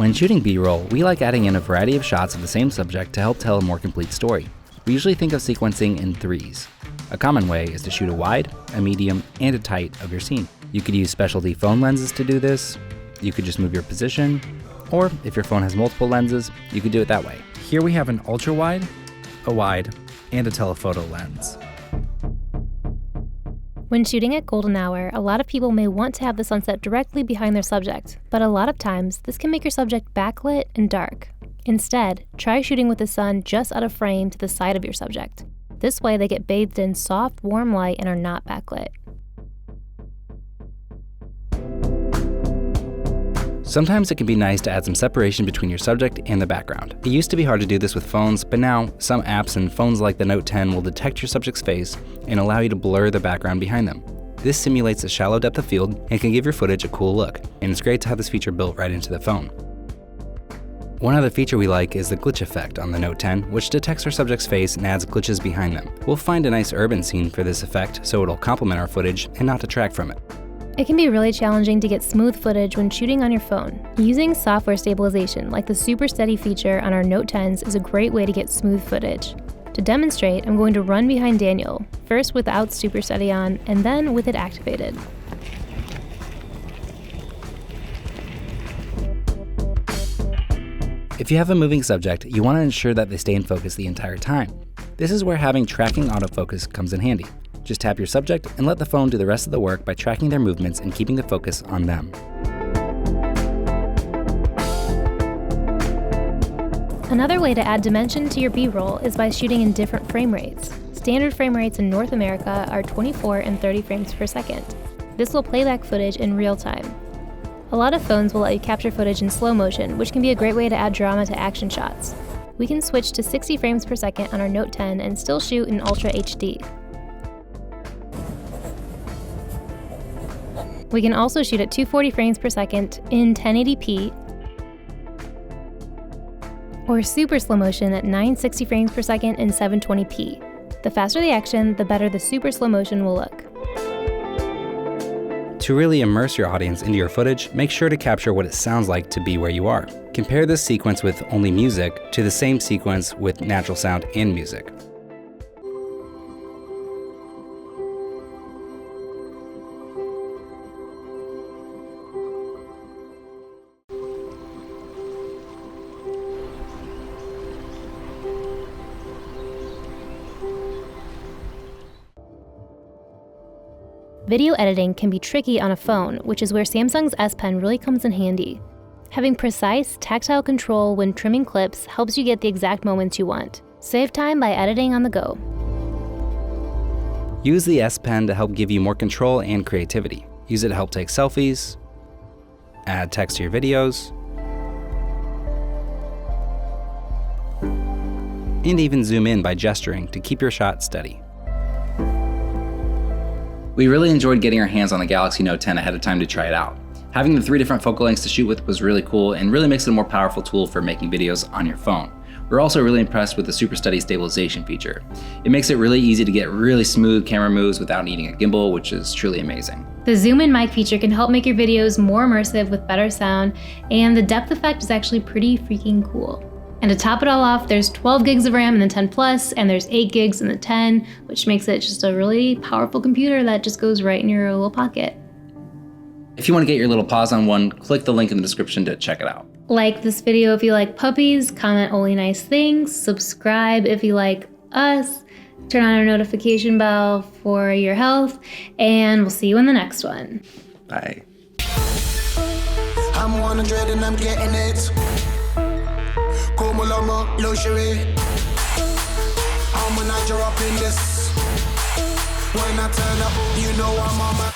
When shooting B-roll, we like adding in a variety of shots of the same subject to help tell a more complete story. We usually think of sequencing in threes. A common way is to shoot a wide, a medium, and a tight of your scene. You could use specialty phone lenses to do this. You could just move your position, or if your phone has multiple lenses, you could do it that way. Here we have an ultra-wide, a wide, and a telephoto lens. When shooting at golden hour, a lot of people may want to have the sunset directly behind their subject, but a lot of times this can make your subject backlit and dark. Instead, try shooting with the sun just out of frame to the side of your subject. This way they get bathed in soft, warm light and are not backlit. Sometimes it can be nice to add some separation between your subject and the background. It used to be hard to do this with phones, but now some apps and phones like the Note 10 will detect your subject's face and allow you to blur the background behind them. This simulates a shallow depth of field and can give your footage a cool look, and it's great to have this feature built right into the phone. One other feature we like is the glitch effect on the Note 10, which detects our subject's face and adds glitches behind them. We'll find a nice urban scene for this effect, so it'll complement our footage and not detract from it. It can be really challenging to get smooth footage when shooting on your phone. Using software stabilization like the Super Steady feature on our Note 10s is a great way to get smooth footage. To demonstrate, I'm going to run behind Daniel, first without Super Steady on, and then with it activated. If you have a moving subject, you want to ensure that they stay in focus the entire time. This is where having tracking autofocus comes in handy. Just tap your subject and let the phone do the rest of the work by tracking their movements and keeping the focus on them. Another way to add dimension to your B-roll is by shooting in different frame rates. Standard frame rates in North America are 24 and 30 frames per second. This will play back footage in real time. A lot of phones will let you capture footage in slow motion, which can be a great way to add drama to action shots. We can switch to 60 frames per second on our Note 10 and still shoot in Ultra HD. We can also shoot at 240 frames per second in 1080p or super slow motion at 960 frames per second in 720p. The faster the action, the better the super slow motion will look. To really immerse your audience into your footage, make sure to capture what it sounds like to be where you are. Compare this sequence with only music to the same sequence with natural sound and music. Video editing can be tricky on a phone, which is where Samsung's S Pen really comes in handy. Having precise, tactile control when trimming clips helps you get the exact moments you want. Save time by editing on the go. Use the S Pen to help give you more control and creativity. Use it to help take selfies, add text to your videos, and even zoom in by gesturing to keep your shot steady. We really enjoyed getting our hands on the Galaxy Note 10 ahead of time to try it out. Having the 3 different focal lengths to shoot with was really cool and really makes it a more powerful tool for making videos on your phone. We're also really impressed with the Super Steady stabilization feature. It makes it really easy to get really smooth camera moves without needing a gimbal, which is truly amazing. The zoom-in mic feature can help make your videos more immersive with better sound, and the depth effect is actually pretty freaking cool. And to top it all off, there's 12 gigs of RAM in the 10 Plus, and there's 8 gigs in the 10, which makes it just a really powerful computer that just goes right in your little pocket. If you want to get your little paws on one, click the link in the description to check it out. Like this video if you like puppies, comment only nice things, subscribe if you like us, turn on our notification bell for your health, and we'll see you in the next one. Bye. I'm 100 and I'm getting it. Come along, luxury. I'm a Niger up in this. When I turn up, you know I'm on my